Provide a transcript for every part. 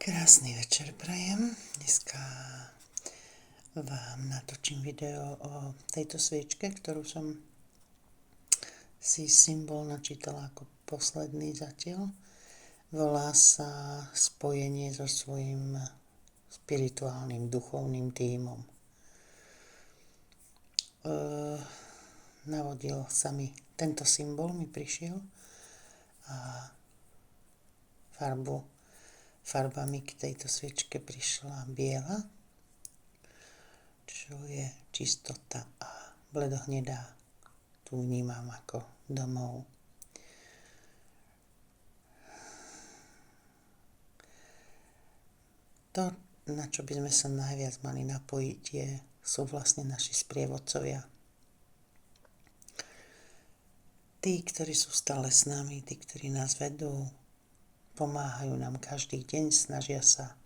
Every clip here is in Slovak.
Krásny večer prajem. Dneska vám natočím video o tejto sviečke, ktorú som si symbol načítala ako posledný zatiaľ. Volá sa Spojenie so svojím spirituálnym, duchovným tímom. Navodil sa mi, tento symbol mi prišiel a farbami k tejto sviečke prišla biela, čo je čistota a bledohnedá. Tu vnímam ako domov. To, na čo by sme sa najviac mali napojiť, sú vlastne naši sprievodcovia. Tí, ktorí sú stále s nami, tí, ktorí nás vedú, pomáhajú nám každý deň, snažia sa,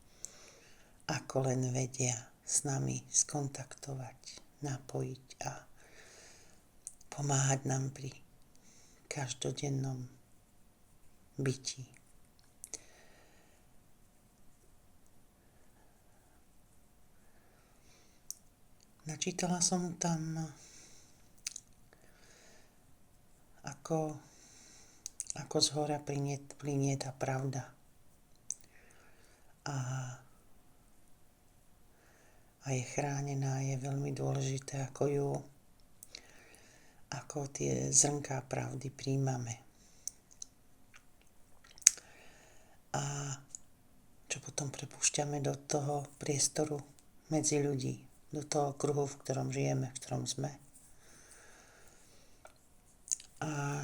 ako len vedia, s nami skontaktovať, napojiť a pomáhať nám pri každodennom byti. Načítala som tam, ako zhora plinie tá pravda. A je chránená, je veľmi dôležité, ako tie zrnká pravdy príjmame. A čo potom prepúšťame do toho priestoru medzi ľudí, do toho kruhu, v ktorom žijeme, v ktorom sme. A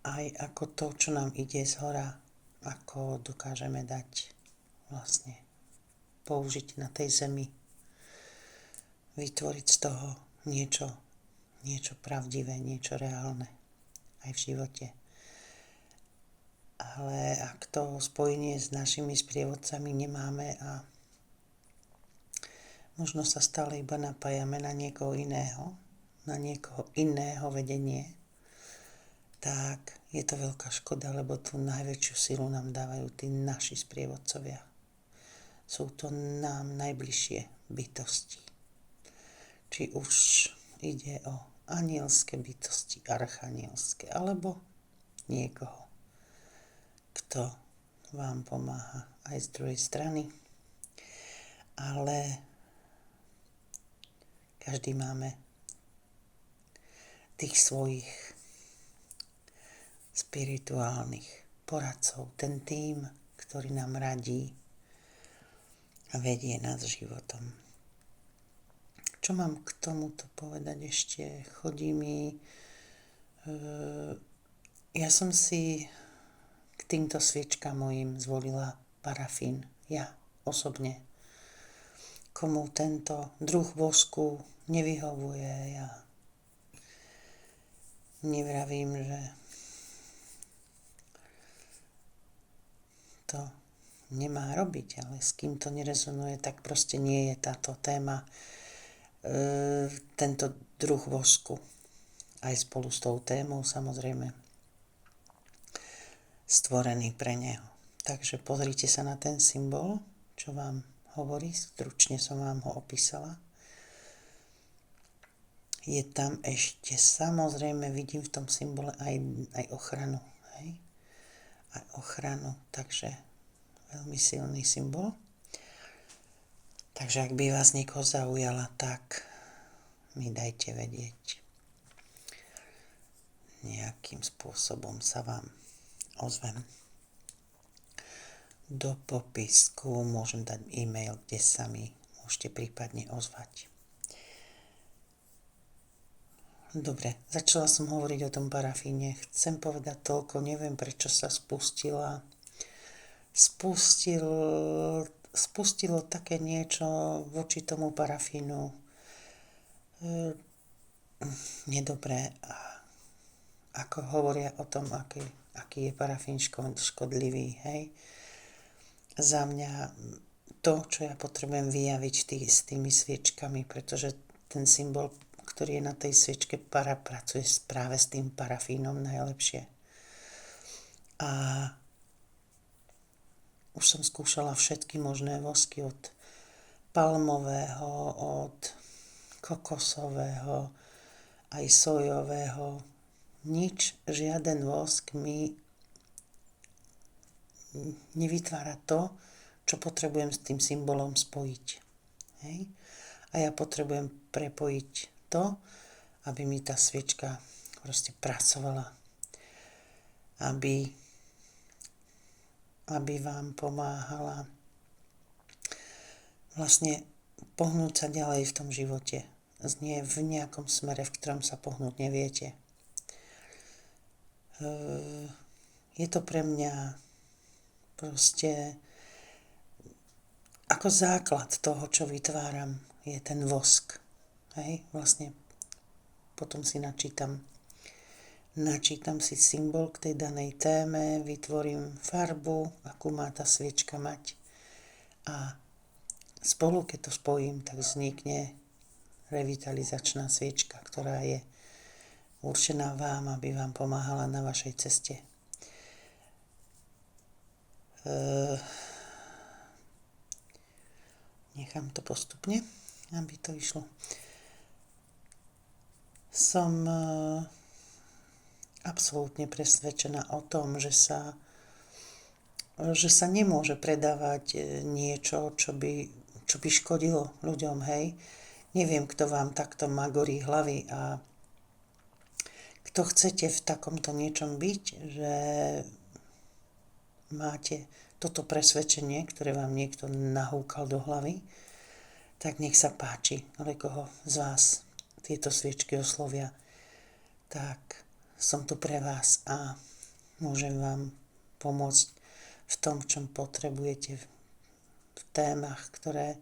aj ako to, čo nám ide zhora, ako dokážeme dať vlastne použiť na tej zemi, vytvoriť z toho niečo pravdivé, niečo reálne aj v živote. Ale ak to spojenie s našimi sprievodcami nemáme a možno sa stále iba napájame na niekoho iného vedenie, tak je to veľká škoda, lebo tú najväčšiu silu nám dávajú tí naši sprievodcovia. Sú to nám najbližšie bytosti. Či už ide o anielské bytosti, archanielské, alebo niekoho, kto vám pomáha aj z druhej strany. Ale každý máme tých svojich spirituálnych poradcov, ten tím, ktorý nám radí a vedie nás životom. Čo mám k tomuto povedať ešte? Ja som si k týmto sviečkám mojim zvolila parafín. Ja osobne. Komu tento druh vosku nevyhovuje, ja nevravím, že to nemá robiť, ale s kým to nerezonuje, tak proste nie je táto téma, tento druh vosku. Aj spolu s tou témou, samozrejme, stvorený pre neho. Takže pozrite sa na ten symbol, čo vám hovorí, stručne som vám ho opísala. Je tam ešte, samozrejme, vidím v tom symbole aj ochranu. Hej? Aj ochranu, takže veľmi silný symbol. Takže ak by vás niekoho zaujala, tak mi dajte vedieť. Nejakým spôsobom sa vám ozvem. Do popisku môžem dať e-mail, kde sa mi môžete prípadne ozvať. Dobre, začala som hovoriť o tom parafíne. Chcem povedať toľko, neviem prečo sa spustilo také niečo voči tomu parafínu nedobré. A ako hovoria o tom, aký je parafín škodlivý, hej. Za mňa to, čo ja potrebujem vyjaviť s tými sviečkami, pretože ten symbol, ktorý je na tej sviečke, pracuje práve s tým parafínom najlepšie. A už som skúšala všetky možné vosky od palmového, od kokosového, aj sojového. Nič, žiaden vosk mi nevytvára to, čo potrebujem s tým symbolom spojiť. Hej? A ja potrebujem prepojiť to, aby mi tá sviečka proste pracovala. Aby vám pomáhala vlastne pohnúť sa ďalej v tom živote. Nie v nejakom smere, v ktorom sa pohnúť neviete. Je to pre mňa proste ako základ toho, čo vytváram, je ten vosk. Hej? Vlastne potom si načítam si symbol k tej danej téme, vytvorím farbu, akú má tá sviečka mať. A spolu, keď to spojím, tak vznikne revitalizačná sviečka, ktorá je určená vám, aby vám pomáhala na vašej ceste. Nechám to postupne, aby to išlo. Som absolútne presvedčená o tom, že sa nemôže predávať niečo, čo by škodilo ľuďom, hej. Neviem, kto vám takto magorí hlavy a kto chcete v takomto niečom byť, že máte toto presvedčenie, ktoré vám niekto nahúkal do hlavy, tak nech sa páči, ale koho z vás tieto sviečky oslovia, tak som tu pre vás a môžem vám pomôcť v tom, čom potrebujete, v témach, ktoré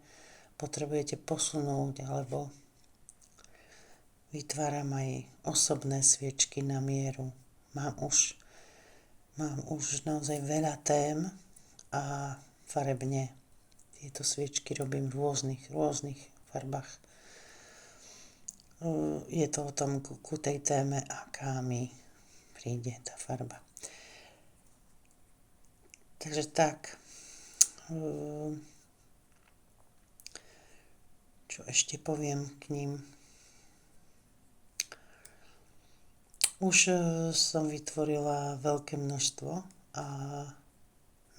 potrebujete posunúť, alebo vytváram aj osobné sviečky na mieru. Mám už naozaj veľa tém a farebne tieto sviečky robím v rôznych farbách. Je to o tom ku tej téme, aká mi príde tá farba. Takže tak. Čo ešte poviem k ním? Už som vytvorila veľké množstvo a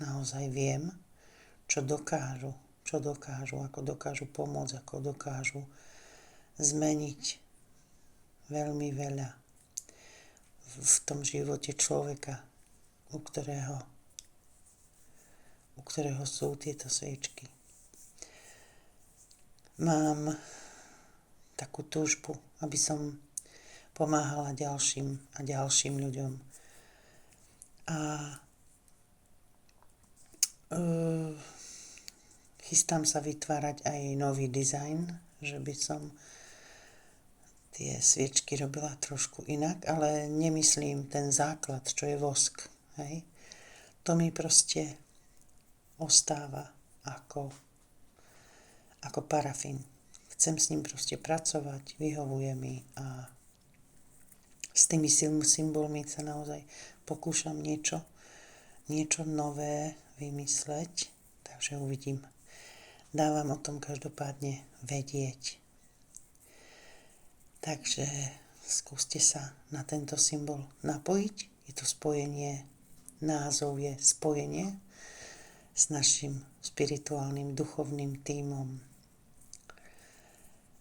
naozaj viem, čo dokážu, ako dokážu pomôcť, ako dokážu zmeniť veľmi veľa v tom živote človeka, u ktorého sú tieto sviečky. Mám takú túžbu, aby som pomáhala ďalším a ďalším ľuďom. A chystám sa vytvárať aj nový dizajn, že by som tie sviečky robila trošku inak, ale nemyslím ten základ, čo je vosk. Hej? To mi proste ostáva ako parafín. Chcem s ním proste pracovať, vyhovuje mi a s tými symbolmi sa naozaj pokúšam niečo nové vymysleť, takže uvidím. Dávam o tom každopádne vedieť. Takže skúste sa na tento symbol napojiť. Je to spojenie, názov je spojenie s našim spirituálnym duchovným tímom.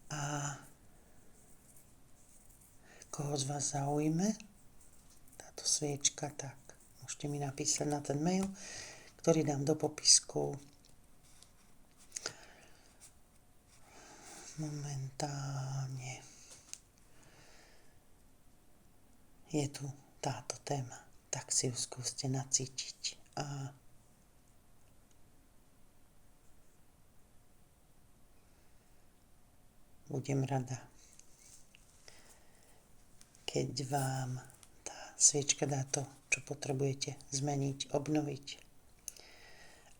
A koho z vás zaujme táto sviečka, tak môžete mi napísať na ten mail, ktorý dám do popisku. Momentálne je tu táto téma, tak si ju skúste nacítiť a budem rada, keď vám tá sviečka dá to, čo potrebujete zmeniť, obnoviť.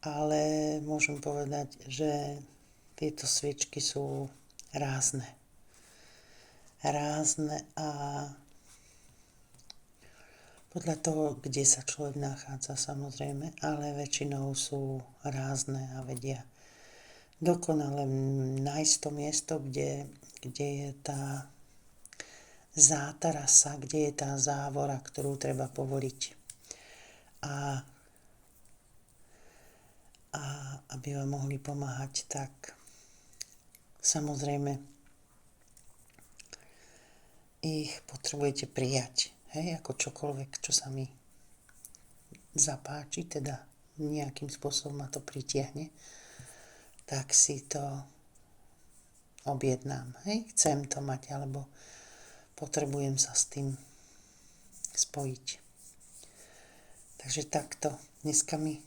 Ale môžem povedať, že tieto sviečky sú rázne a Podľa toho, kde sa človek nachádza, samozrejme, ale väčšinou sú rázne a vedia dokonale nájsť to miesto, kde je tá zátarasa, kde je tá závora, ktorú treba povoliť. A aby vám mohli pomáhať, tak samozrejme ich potrebujete prijať. Hej, ako čokoľvek, čo sa mi zapáči, teda nejakým spôsobom ma to pritiahne, tak si to objednám. Hej, chcem to mať, alebo potrebujem sa s tým spojiť. Takže takto. Dneska mi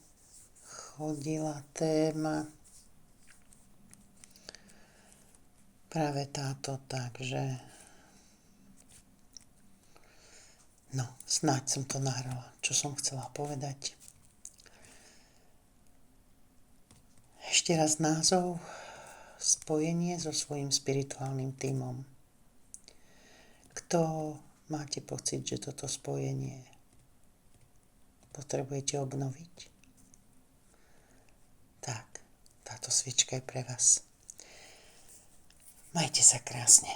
chodila téma práve táto, takže no, snáď som to nahrala, čo som chcela povedať. Ešte raz názov: spojenie so svojím spirituálnym tímom. Kto máte pocit, že toto spojenie potrebujete obnoviť? Tak, táto sviečka je pre vás. Majte sa krásne.